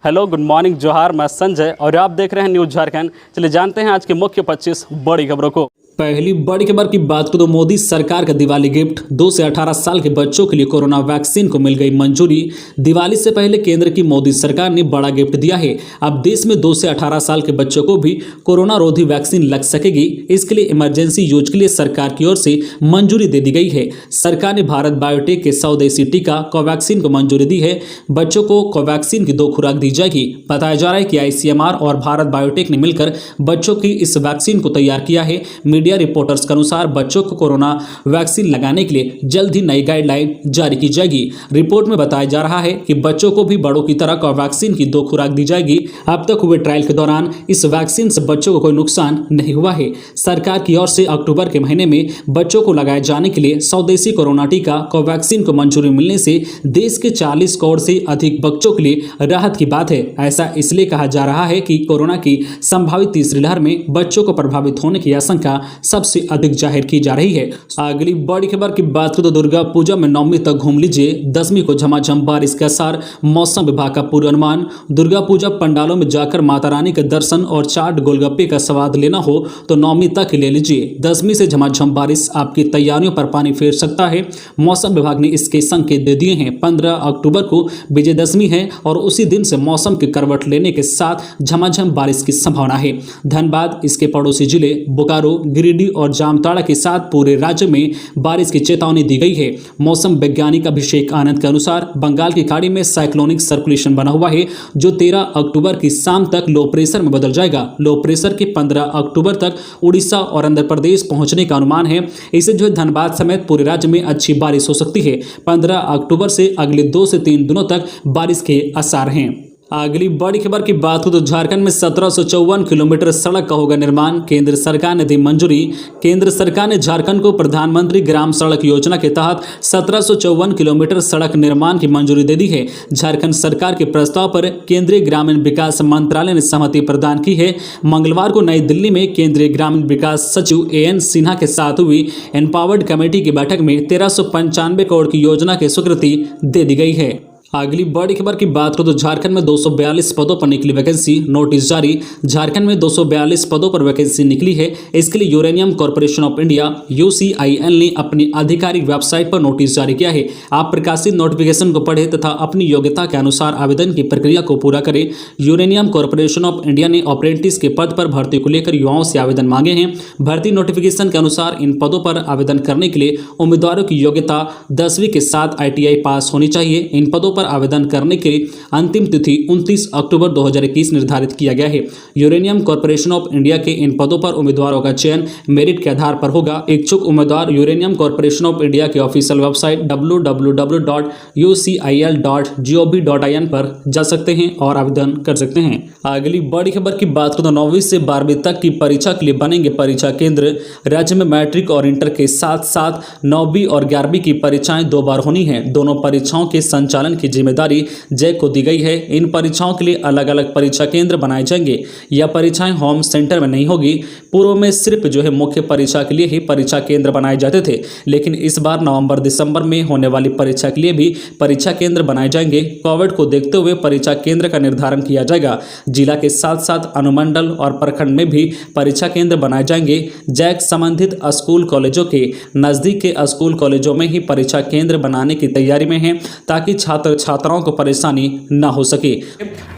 Hello, good morning, जोहार। मैं संजय और आप देख रहे हैं न्यूज़ झारखंड। चलिए जानते हैं आज की मुख्य 25 बड़ी खबरों को। पहली बड़ी खबर की बात करें तो मोदी सरकार का दिवाली गिफ्ट 2 से 18 साल के बच्चों के लिए कोरोना वैक्सीन को मिल गई मंजूरी। दिवाली से पहले केंद्र की मोदी सरकार ने बड़ा गिफ्ट दिया है। अब देश में 2 से 18 साल के बच्चों को भी कोरोना रोधी वैक्सीन लग सकेगी। इसके लिए इमरजेंसी यूज के लिए सरकार की ओर से मंजूरी दे दी गई है। सरकार ने भारत बायोटेक के स्वदेशी टीका कोवैक्सीन को मंजूरी दी है। बच्चों को कोवैक्सीन की 2 खुराक दी जाएगी। बताया जा रहा है कि आईसीएमआर और भारत बायोटेक ने मिलकर बच्चों की इस वैक्सीन को तैयार किया है। मीडिया रिपोर्टर्स के अनुसार बच्चों को कोरोना वैक्सीन लगाने के लिए जल्द ही नई गाइडलाइन जारी की जाएगी। रिपोर्ट में बताया जा रहा है कि बच्चों को भी बड़ों की तरह कोवैक्सीन की 2 खुराक दी जाएगी। अब तक हुए ट्रायल के दौरान इस वैक्सीन से बच्चों को कोई नुकसान नहीं हुआ है। सरकार की ओर से अक्टूबर के महीने में बच्चों को लगाए जाने के लिए स्वदेशी कोरोना टीका कोवैक्सीन को मंजूरी मिलने से देश के 40 करोड़ से अधिक बच्चों के लिए राहत की बात है। ऐसा इसलिए कहा जा रहा है कि कोरोना की संभावित तीसरी लहर में बच्चों को प्रभावित होने की आशंका सबसे अधिक जाहिर की जा रही है। अगली बड़ी खबर की बात करें तो दुर्गा पूजा में 9वीं तक घूम लीजिए, 10वीं को झमाझम बारिश के आसार, मौसम विभाग का पूर्वानुमान। दुर्गा पूजा पंडालों में जाकर माता रानी के दर्शन और चाट गोलगप्पे का स्वाद लेना हो तो 9वीं तक ले लीजिए। 10वीं से झमाझम बारिश आपकी तैयारियों पर पानी फेर सकता है। मौसम विभाग ने इसके संकेत दे दिए हैं। 15 अक्टूबर को विजयदशमी है और उसी दिन से मौसम की करवट लेने के साथ झमाझम बारिश की संभावना है। धनबाद, इसके पड़ोसी जिले बोकारो, गिरिडीह और जामताड़ा के साथ पूरे राज्य में बारिश की चेतावनी दी गई है। मौसम वैज्ञानिक अभिषेक आनंद के अनुसार बंगाल की खाड़ी में साइक्लोनिक सर्कुलेशन बना हुआ है जो 13 अक्टूबर की शाम तक लो प्रेशर में बदल जाएगा। लो प्रेशर के 15 अक्टूबर तक उड़ीसा और आंध्र प्रदेश पहुंचने का अनुमान है। इससे जो है धनबाद समेत पूरे राज्य में अच्छी बारिश हो सकती है। 15 अक्टूबर से अगले 2 से 3 दिनों तक बारिश के आसार हैं। अगली बड़ी खबर की बात हो तो झारखंड में 1754 किलोमीटर सड़क का होगा निर्माण, केंद्र सरकार ने दी मंजूरी। केंद्र सरकार ने झारखंड को प्रधानमंत्री ग्राम सड़क योजना के तहत 1754 किलोमीटर सड़क निर्माण की मंजूरी दे दी है। झारखंड सरकार के प्रस्ताव पर केंद्रीय ग्रामीण विकास मंत्रालय ने सहमति प्रदान की है। मंगलवार को नई दिल्ली में केंद्रीय ग्रामीण विकास सचिव AN सिन्हा के साथ हुई एम्पावर्ड कमेटी की बैठक में 1395 करोड़ की योजना की स्वीकृति दे दी गई है। अगली बड़ी खबर की बात करें तो झारखंड में 242 पदों पर निकली वैकेंसी, नोटिस जारी। झारखंड में 242 पदों पर वैकेंसी निकली है। इसके लिए uranium corporation of India UCIL ने अपनी आधिकारिक वेबसाइट पर नोटिस जारी किया है। आप प्रकाशित नोटिफिकेशन को पढ़ें तथा अपनी योग्यता के अनुसार आवेदन की प्रक्रिया को पूरा करें। यूरेनियम कॉर्पोरेशन ऑफ इंडिया ने अप्रेंटिस के पद पर भर्ती को लेकर युवाओं से आवेदन मांगे हैं। भर्ती नोटिफिकेशन के अनुसार इन पदों पर आवेदन करने के लिए उम्मीदवारों की योग्यता 10वीं के साथ ITI पास होनी चाहिए। इन पदों पर आवेदन करने की अंतिम तिथि 29 अक्टूबर 2021 निर्धारित किया गया है। यूरेनियम कॉर्पोरेशन ऑफ इंडिया के इन पदों पर उम्मीदवारों का चयन मेरिट के आधार पर होगा। इच्छुक उम्मीदवार यूरेनियम कॉर्पोरेशन ऑफ इंडिया की ऑफिशियल वेबसाइट www.ucil.gov.in पर जा सकते हैं और आवेदन कर सकते हैं। अगली बड़ी खबर की बात करें तो 9वीं से 12वीं तक की परीक्षा के लिए बनेंगे परीक्षा केंद्र। राज्य में मैट्रिक और इंटर के साथ साथ 9वीं और 11वीं की परीक्षाएं 2 बार होनी है। दोनों परीक्षाओं के संचालन की जिम्मेदारी जैक को दी गई है। इन परीक्षाओं के लिए अलग अलग परीक्षा केंद्र बनाए जाएंगे। यह परीक्षाएं होम सेंटर में नहीं होगी। पूर्व में सिर्फ जो है मुख्य परीक्षा के लिए ही परीक्षा केंद्र बनाए जाते थे, लेकिन इस बार नवंबर दिसंबर में होने वाली परीक्षा के लिए भी परीक्षा केंद्र बनाए जाएंगे। कोविड को देखते हुए परीक्षा केंद्र का निर्धारण किया जाएगा। जिला के साथ साथ अनुमंडल और प्रखंड में भी परीक्षा केंद्र बनाए जाएंगे। जैक संबंधित स्कूल कॉलेजों के नजदीक के स्कूल कॉलेजों में ही परीक्षा केंद्र बनाने की तैयारी में है ताकि छात्राओं को परेशानी न हो सके।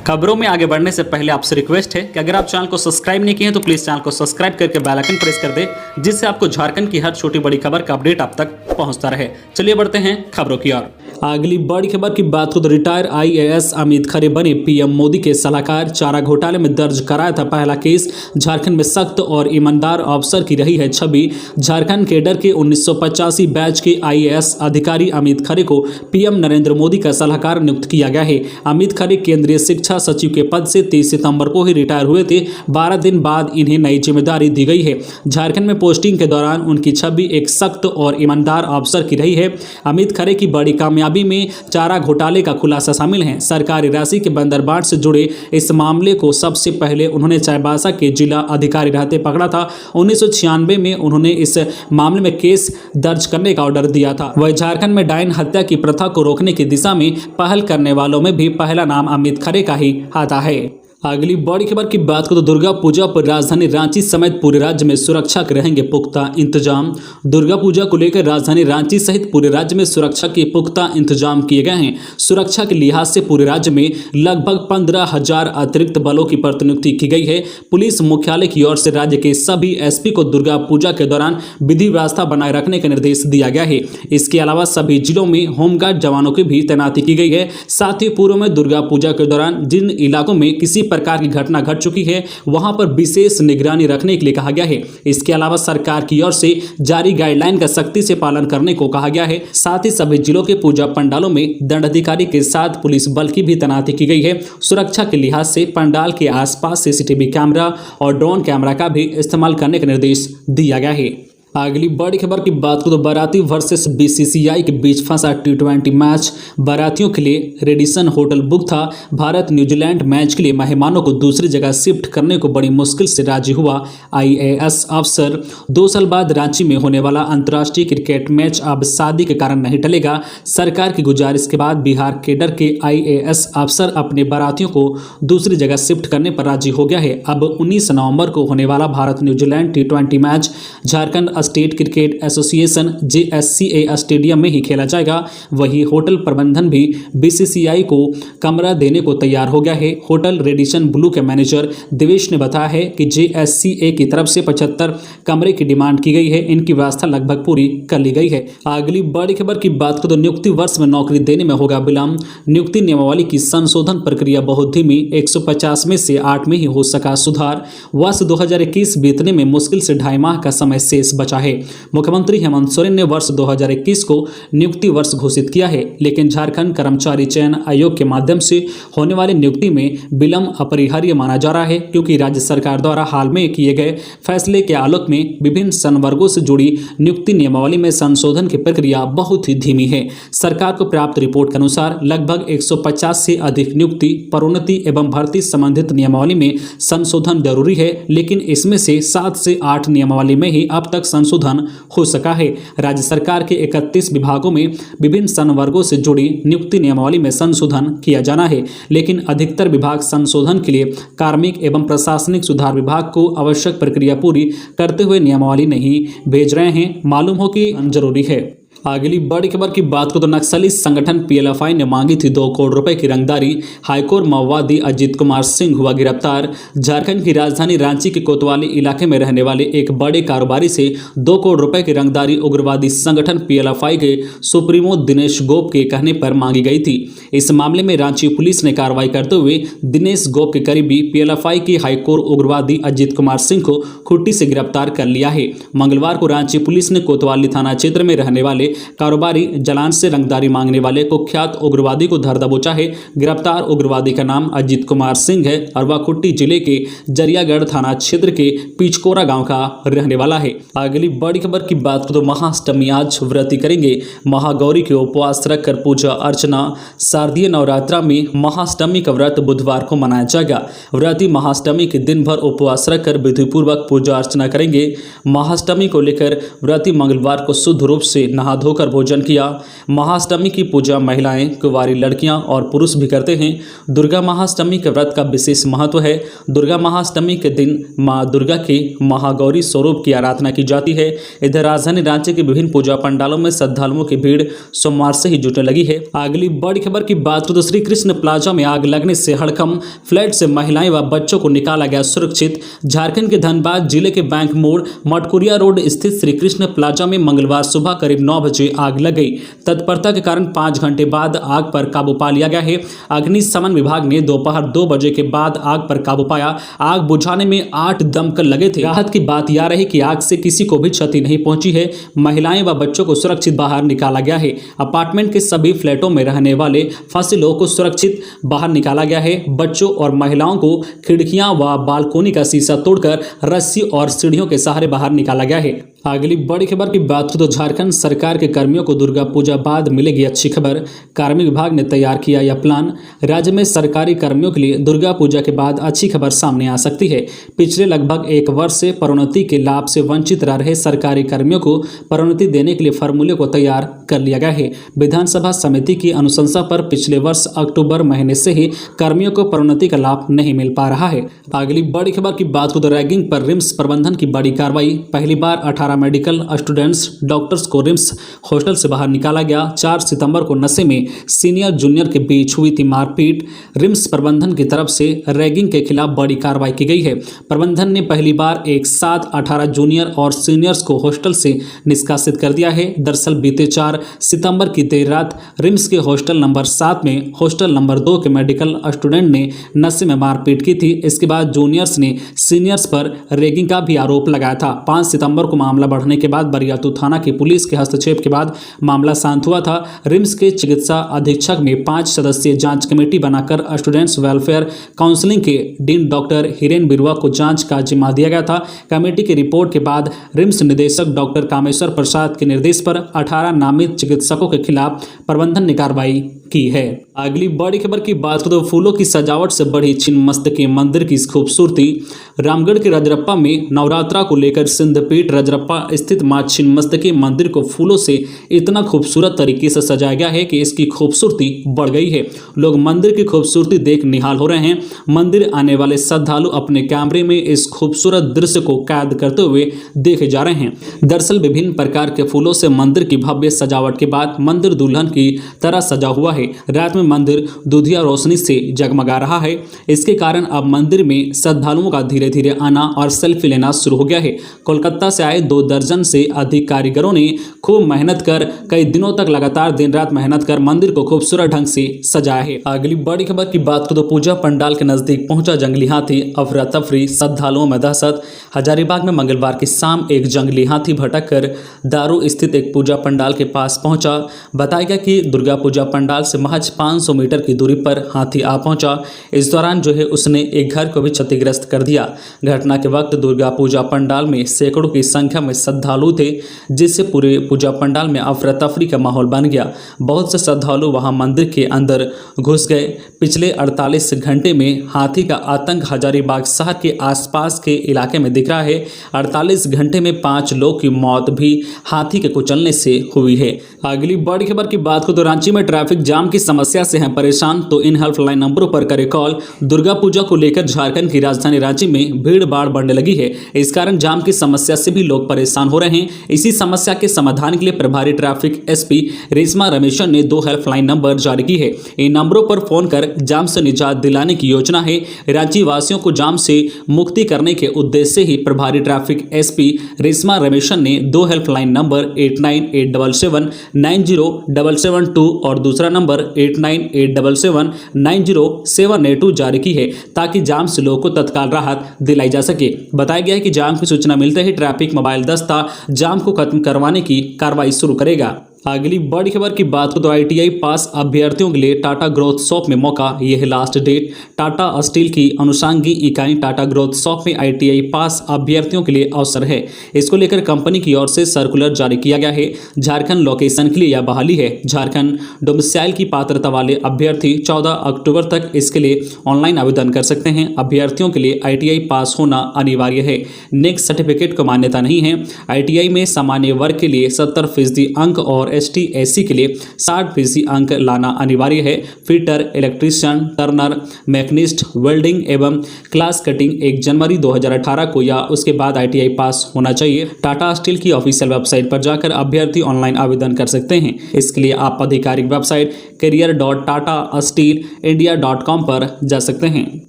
खबरों में आगे बढ़ने से पहले आपसे रिक्वेस्ट है कि अगर आप चैनल को सब्सक्राइब नहीं किए हैं तो प्लीज चैनल को सब्सक्राइब करके बेल आइकन प्रेस कर दे, जिससे आपको झारखंड की हर छोटी बड़ी खबर का अपडेट आप तक पहुंचता रहे। चलिए बढ़ते हैं खबरों की ओर। अगली बड़ी खबर की बात हो तो रिटायर IAS अमित खरे बने PM मोदी के सलाहकार। चारा घोटाले में दर्ज कराया था पहला केस। झारखंड में सख्त और ईमानदार अफसर की रही है छवि। झारखंड कैडर के 1985 बैच के IAS अधिकारी अमित खरे को PM नरेंद्र मोदी का सलाहकार नियुक्त किया गया है। अमित खरे केंद्रीय शिक्षा सचिव के पद से 30 सितंबर को ही रिटायर हुए थे। 12 दिन बाद इन्हें नई जिम्मेदारी दी गई है। झारखंड में पोस्टिंग के दौरान उनकी छवि एक सख्त और ईमानदार अफसर की रही है। अमित खरे की बड़ी कामयाबी कामयाबी में चारा घोटाले का खुलासा शामिल है। सरकारी राशि के बंदरबाट से जुड़े इस मामले को सबसे पहले उन्होंने चाईबासा के जिला अधिकारी रहते पकड़ा था। 1996 में उन्होंने इस मामले में केस दर्ज करने का ऑर्डर दिया था। वह झारखंड में डायन हत्या की प्रथा को रोकने की दिशा में पहल करने वालों में भी पहला नाम अमित खरे का ही आता है। अगली बड़ी खबर की बात करें तो दुर्गा पूजा पर राजधानी रांची समेत पूरे राज्य में सुरक्षा के रहेंगे पुख्ता इंतजाम। दुर्गा पूजा को लेकर राजधानी रांची सहित पूरे राज्य में सुरक्षा के पुख्ता इंतजाम किए गए हैं। सुरक्षा के लिहाज से पूरे राज्य में लगभग 15,000 अतिरिक्त बलों की प्रतिनियुक्ति की गई है। पुलिस मुख्यालय की ओर से राज्य के सभी एसपी को दुर्गा पूजा के दौरान विधि व्यवस्था बनाए रखने का निर्देश दिया गया है। इसके अलावा सभी जिलों में होमगार्ड जवानों की भी तैनाती की गई है। साथ ही पूर्व में दुर्गा पूजा के दौरान जिन इलाकों में किसी प्रकार की घटना घट चुकी है वहां पर विशेष निगरानी रखने के लिए कहा गया है। इसके अलावा सरकार की ओर से जारी गाइडलाइन का सख्ती से पालन करने को कहा गया है। साथ ही सभी जिलों के पूजा पंडालों में दंडाधिकारी के साथ पुलिस बल की भी तैनाती की गई है। सुरक्षा के लिहाज से पंडाल के आसपास सीसीटीवी कैमरा और ड्रोन कैमरा का भी इस्तेमाल करने का निर्देश दिया गया है। अगली बड़ी खबर की बात करें तो बाराती वर्सेस बीसीसीआई के बीच फंसा T20 मैच। बारातियों के लिए रेडिसन होटल बुक था। भारत न्यूजीलैंड मैच के लिए मेहमानों को दूसरी जगह शिफ्ट करने को बड़ी मुश्किल से राजी हुआ IAS अफसर। 2 साल बाद रांची में होने वाला अंतर्राष्ट्रीय क्रिकेट मैच अब शादी के कारण नहीं टलेगा। सरकार की गुजारिश के बाद बिहार केडर के IAS अफसर अपने बारातियों को दूसरी जगह शिफ्ट करने पर राजी हो गया है। अब 19 नवंबर को होने वाला Bharat New Zealand T20 match Jharkhand state cricket association JSCA stadium में ही खेला जाएगा। वही होटल प्रबंधन भी BCCI को कमरा देने को तैयार हो गया है। होटल रेडिसन ब्लू के मैनेजर देवेश ने बताया है कि JSCA की तरफ से 75 कमरे की डिमांड की गई है। इनकी व्यवस्था लगभग पूरी कर ली गई है। अगली बड़ी खबर की बात करें तो नियुक्ति वर्ष में नौकरी देने में होगा विलंब। नियुक्ति नियमावली की संशोधन प्रक्रिया बहुत धीमी। 150 में से 8 में ही हो सका सुधार। वर्ष 2021 बीतने में मुश्किल से 2.5 माह का समय शेष बचा है। मुख्यमंत्री हेमंत सोरेन ने वर्ष 2021 को नियुक्ति वर्ष घोषित किया है, लेकिन झारखंड कर्मचारी चयन आयोग के माध्यम से होने वाली नियुक्ति में विलंब अपरिहार्य माना जा रहा है, क्योंकि राज्य सरकार द्वारा हाल में किए गए फैसले के आलोक में विभिन्न संवर्गों से जुड़ी नियुक्ति नियमावली में संशोधन की प्रक्रिया बहुत ही धीमी है। सरकार को प्राप्त रिपोर्ट के अनुसार लगभग 150 से अधिक नियुक्ति, पदोन्नति एवं भर्ती संबंधित नियमावली में संशोधन जरूरी है, लेकिन इसमें से 7 से 8 नियमावली में ही अब तक संशोधन हो सका है। राज्य सरकार के 31 विभागों में विभिन्न संवर्गों से जुड़ी नियुक्ति नियमावली में संशोधन किया जाना है, लेकिन अधिकतर विभाग संशोधन के लिए कार्मिक एवं प्रशासनिक सुधार विभाग को आवश्यक प्रक्रिया पूरी करते हुए नियमावली नहीं भेज रहे हैं। मालूम हो कि जरूरी है। अगली बड़ी खबर की बात करें तो नक्सली संगठन PLFI ने मांगी थी 2 करोड़ रुपए की रंगदारी। हाईकोर्ट माओवादी अजित कुमार सिंह हुआ गिरफ्तार। झारखंड की राजधानी रांची के कोतवाली इलाके में रहने वाले एक बड़े कारोबारी से 2 करोड़ रुपए की रंगदारी उग्रवादी संगठन PLFI के सुप्रीमो दिनेश गोप के कहने पर मांगी गई थी। इस मामले में रांची पुलिस ने कार्रवाई करते हुए दिनेश गोप के करीबी PLFI के हाईकोर्ट उग्रवादी अजित कुमार सिंह को खुट्टी से गिरफ्तार कर लिया है। मंगलवार को रांची पुलिस ने कोतवाली थाना क्षेत्र में रहने वाले कारोबारी जलान से रंगदारी मांगने वाले कुख्यात उग्रवादी को धर दबोचा है। गिरफ्तार उग्रवादी का नाम अजित कुमार सिंह है और वह खुट्टी जिले के जरियागढ़ थाना क्षेत्र के पिचकोरा गांव का रहने वाला है। अगली बड़ी खबर की बात करें तो महाअष्टमी आज व्रती करेंगे। महागौरी के उपवास रखकर पूजा अर्चना। शारदीय नवरात्रा में महाअष्टमी का व्रत बुधवार को मनाया जाएगा। व्रती महाअष्टमी के दिन भर उपवास रखकर विधिपूर्वक पूजा अर्चना करेंगे। महाअष्टमी को लेकर व्रती मंगलवार को शुद्ध रूप से नहा धोकर भोजन किया। महाअष्टमी की पूजा महिलाएं, कुंवारी लड़कियां और पुरुष भी करते हैं। दुर्गा महाअष्टमी के व्रत का विशेष महत्व है। दुर्गा महाअष्टमी के दिन मां दुर्गा के महागौरी स्वरूप की आराधना की जाती है। इधर राजधानी रांची के विभिन्न पूजा पंडालों में श्रद्धालुओं की भीड़ सोमवार से ही जुटने लगी है। अगली बड़ी खबर की बात करें तो श्री कृष्ण प्लाजा में आग लगने से हड़कंप। फ्लैट से महिलाएं व बच्चों को निकाला गया सुरक्षित। झारखंड के धनबाद जिले के बैंक मोड़ मटकुरिया रोड स्थित श्री कृष्ण प्लाजा में मंगलवार सुबह करीब 9 बजे आग लग गई। तत्परता के कारण 5 घंटे बाद आग पर काबू पा लिया गया है। अग्निशमन विभाग ने दोपहर 2 बजे के बाद आग पर काबू पाया। आग बुझाने में 8 दमकल लगे थे। राहत की बात यह रही कि आग से किसी को भी क्षति नहीं पहुंची है। महिलाएं व बच्चों को सुरक्षित बाहर निकाला गया है। अपार्टमेंट के सभी फ्लैटों में रहने वाले फंसे लोगों को सुरक्षित बाहर निकाला गया है। बच्चों और महिलाओं को खिड़कियां व बालकोनी का शीशा तोड़कर रस्सी और सीढ़ियों के सहारे बाहर निकाला गया है। अगली बड़ी खबर की बात करें तो झारखंड सरकार के कर्मियों को दुर्गा पूजा बाद मिलेगी अच्छी खबर। कार्मिक विभाग ने तैयार किया यह प्लान। राज्य में सरकारी कर्मियों के लिए दुर्गा पूजा के बाद अच्छी खबर सामने आ सकती है। पिछले लगभग 1 वर्ष से प्रोन्नति के लाभ से वंचित रह रहे सरकारी कर्मियों को प्रोन्नति देने के लिए फॉर्मूले को तैयार कर लिया गया है। विधानसभा समिति की अनुशंसा पर पिछले वर्ष अक्टूबर महीने से ही कर्मियों को प्रोन्नति का लाभ नहीं मिल पा रहा है। अगली बड़ी खबर की बात करें तो रैगिंग पर रिम्स प्रबंधन की बड़ी कार्रवाई। पहली बार 18 मेडिकल स्टूडेंट्स डॉक्टर्स को रिम्स हॉस्टल से बाहर निकाला गया। 4 सितंबर को नशे में सीनियर जूनियर के बीच हुई थी मारपीट। रिम्स प्रबंधन की तरफ से रैगिंग के खिलाफ बड़ी कार्रवाई की गई है। प्रबंधन ने पहली बार एक साथ 18 जूनियर और सीनियर्स को हॉस्टल से निष्कासित कर दिया है। दरअसल बीते 4 सितंबर की देर रात रिम्स के हॉस्टल नंबर 7 में हॉस्टल नंबर 2 के मेडिकल स्टूडेंट ने नशे में मारपीट की थी। इसके बाद जूनियर्स ने सीनियर्स पर रैगिंग का भी आरोप लगाया था। 5 सितंबर को मामला बढ़ने के बाद बरियातू थाना की पुलिस के हस्तक्षेप के बाद मामला शांत हुआ था। रिम्स के चिकित्सा अधीक्षक में 5 सदस्यीय जांच कमेटी बनाकर स्टूडेंट्स वेलफेयर काउंसिलिंग के डीन डॉक्टर हिरेन बिरुआ को जांच का जिम्मा दिया गया था। कमेटी की रिपोर्ट के बाद रिम्स निदेशक डॉक्टर कामेश्वर प्रसाद के निर्देश पर 18 नामित चिकित्सकों के खिलाफ प्रबंधन ने कार्रवाई की है। अगली बड़ी खबर की बात करें तो फूलों की सजावट से बढ़ी छिन्नमस्तिके मंदिर की खूबसूरती। रामगढ़ के रजरप्पा में नवरात्रा को लेकर सिद्धपीठ रजरप्पा स्थित मां छिन्नमस्तिके मंदिर को फूलों से इतना खूबसूरत तरीके से सजाया गया है कि इसकी खूबसूरती बढ़ गई है। लोग मंदिर की खूबसूरती देख निहाल हो रहे हैं। मंदिर आने वाले श्रद्धालु अपने कैमरे में इस खूबसूरत दृश्य को कैद करते हुए देखे जा रहे हैं। दरअसल विभिन्न प्रकार के फूलों से मंदिर की भव्य सजावट के बाद मंदिर दुल्हन की तरह सजा हुआ है। रात में मंदिर दूधिया रोशनी से जगमगा रहा है। इसके कारण अब मंदिर में श्रद्धालुओं का धीरे धीरे आना और सेल्फी लेना शुरू हो गया है। कोलकाता से आए 2 दर्जन से अधिक कारीगरों ने खूब मेहनत कर कई दिनों तक लगातार दिन रात मेहनत कर मंदिर को खूबसूरत ढंग से सजाया है। अगली बड़ी खबर की बात करें तो पूजा पंडाल के नजदीक पहुंचा जंगली हाथी। अफरा तफरी, श्रद्धालुओं में दहशत। हजारीबाग में मंगलवार की शाम एक जंगली हाथी भटक कर दारू स्थित एक पूजा पंडाल के पास पहुंचा। बताया गया कि दुर्गा पूजा पंडाल से महज 500 मीटर की दूरी पर हाथी आ पहुंचा। इस दौरान उसने एक घर को भी क्षतिग्रस्त कर दिया। घटना के वक्त दुर्गा पूजा पंडाल में सैकड़ों की संख्या में श्रद्धालु थे, जिससे पूरे पूजा पंडाल में अफरा तफरी का माहौल बन गया। बहुत से श्रद्धालु वहां मंदिर के अंदर घुस गए। पिछले 48 घंटे में हाथी का आतंक हजारीबाग शहर के आसपास के इलाके में दिख रहा है। 48 घंटे में 5 लोग की मौत भी हाथी के कुचलने से हुई है। अगली बड़ी खबर की बात करें तो रांची में ट्रैफिक जाम की समस्या से हैं परेशान, तो इन हेल्पलाइन नंबरों पर करें कॉल। दुर्गा पूजा को लेकर झारखंड की राजधानी रांची में भीड़ भाड़ बढ़ने लगी है। इस कारण जाम की समस्या से भी लोग परेशान हो रहे हैं। इसी समस्या के समाधान के लिए प्रभारी ट्रैफिक एसपी रेशमा रमेशन ने 2 हेल्पलाइन नंबर जारी की है। इन नंबरों पर फोन कर जाम से निजात दिलाने की योजना है। रांची वासियों को जाम से मुक्ति करने के उद्देश्य से ही प्रभारी ट्रैफिक एसपी रेशमा रमेशन ने 2 हेल्पलाइन नंबर 8987790772 और दूसरा नंबर 8987790782 जारी की है, ताकि जाम से लोगों को तत्काल राहत दिलाई जा सके। बताया गया है कि जाम की सूचना मिलते ही ट्रैफिक मोबाइल दस्ता जाम को खत्म करवाने की कार्रवाई शुरू करेगा। अगली बड़ी खबर की बात करें तो आईटीआई पास अभ्यर्थियों के लिए टाटा ग्रोथ शॉप में मौका। यह है लास्ट डेट। टाटा स्टील की अनुषंगी इकाई टाटा ग्रोथ शॉप में आईटीआई पास अभ्यर्थियों के लिए अवसर है। इसको लेकर कंपनी की ओर से सर्कुलर जारी किया गया है। झारखंड लोकेशन के लिए यह बहाली है। झारखंड डोमिसाइल की पात्रता वाले अभ्यर्थी 14 अक्टूबर तक इसके लिए ऑनलाइन आवेदन कर सकते हैं। अभ्यर्थियों के लिए आईटीआई पास होना अनिवार्य है। नेक्स्ट सर्टिफिकेट को मान्यता नहीं है। आईटीआई में सामान्य वर्ग के लिए 70% अंक और ST/SC के लिए 60% अंक लाना अनिवार्य है। Fitter, electrician, Turner, machinist, welding एवं क्लास कटिंग 1 जनवरी 2018 को या उसके बाद आईटीआई पास होना चाहिए। टाटा स्टील की ऑफिशियल वेबसाइट पर जाकर अभ्यर्थी ऑनलाइन आवेदन कर सकते हैं। इसके लिए आप आधिकारिक वेबसाइट career.tatasteelindia.com पर जा सकते हैं।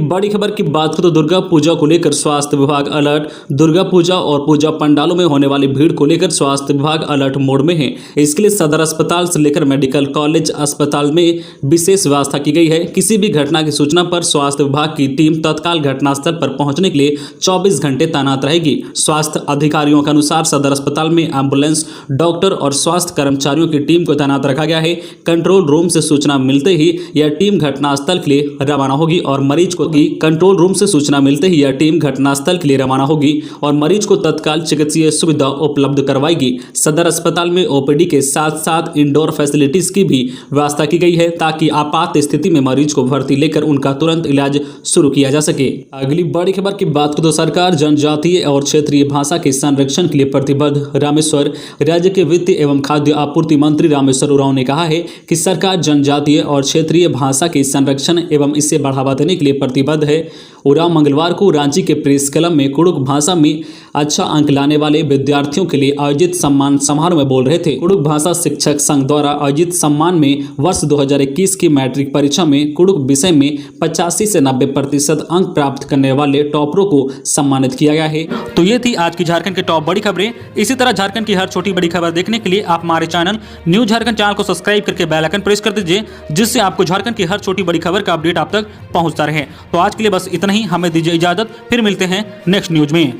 बड़ी खबर की बात करें तो दुर्गा पूजा को लेकर स्वास्थ्य विभाग अलर्ट। दुर्गा पूजा और पूजा पंडालों में होने वाली भीड़ को लेकर स्वास्थ्य विभाग अलर्ट मोड में है। इस इसके लिए सदर अस्पताल से लेकर मेडिकल कॉलेज अस्पताल में विशेष व्यवस्था की गई है। किसी भी घटना की सूचना पर स्वास्थ्य विभाग की टीम तत्काल घटनास्थल पर पहुंचने के लिए 24 घंटे तैनात रहेगी। स्वास्थ्य अधिकारियों के अनुसार सदर अस्पताल में एम्बुलेंस, डॉक्टर और स्वास्थ्य कर्मचारियों की टीम को तैनात रखा गया है। कंट्रोल रूम से सूचना मिलते ही यह टीम घटनास्थल के लिए रवाना होगी और मरीज को कंट्रोल रूम से सूचना मिलते ही यह टीम घटनास्थल के लिए रवाना होगी और मरीज को तत्काल चिकित्सीय सुविधा उपलब्ध करवाएगी। सदर अस्पताल में ओपीडी के साथ साथ इंडोर फैसिलिटीज की भी व्यवस्था की गई है ताकि आपात स्थिति में मरीज को भर्ती लेकर उनका तुरंत इलाज शुरू किया जा सके। अगली बड़ी खबर की बात करें तो सरकार जनजातीय और क्षेत्रीय भाषा के संरक्षण के लिए प्रतिबद्ध। रामेश्वर राज्य के वित्त एवं खाद्य आपूर्ति मंत्री रामेश्वर उरांव ने कहा है कि सरकार जनजातीय और क्षेत्रीय भाषा के संरक्षण एवं इसे बढ़ावा देने के लिए प्रतिबद्ध है। उरांव मंगलवार को रांची के प्रेस क्लब में कुड़ुक भाषा में अच्छा अंक लाने वाले विद्यार्थियों के लिए आयोजित सम्मान समारोह में बोल रहे थे। कुड़ुक भाषा शिक्षक संघ द्वारा आयोजित सम्मान में वर्ष 2021 की मैट्रिक परीक्षा में कुड़ुक विषय में 85 से 90% अंक प्राप्त करने वाले टॉपरों को सम्मानित किया गया है। तो ये थी आज की झारखंड की टॉप बड़ी खबरें। इसी तरह झारखंड की हर छोटी बड़ी खबर देखने के लिए आप हमारे चैनल न्यूज झारखंड चैनल को सब्सक्राइब करके बेल आइकन प्रेस कर दीजिए, जिससे आपको झारखंड की हर छोटी बड़ी खबर का अपडेट आप तक पहुंचता रहे। तो आज के लिए बस इतना ही, हमें दीजिए इजाजत, फिर मिलते हैं नेक्स्ट न्यूज में।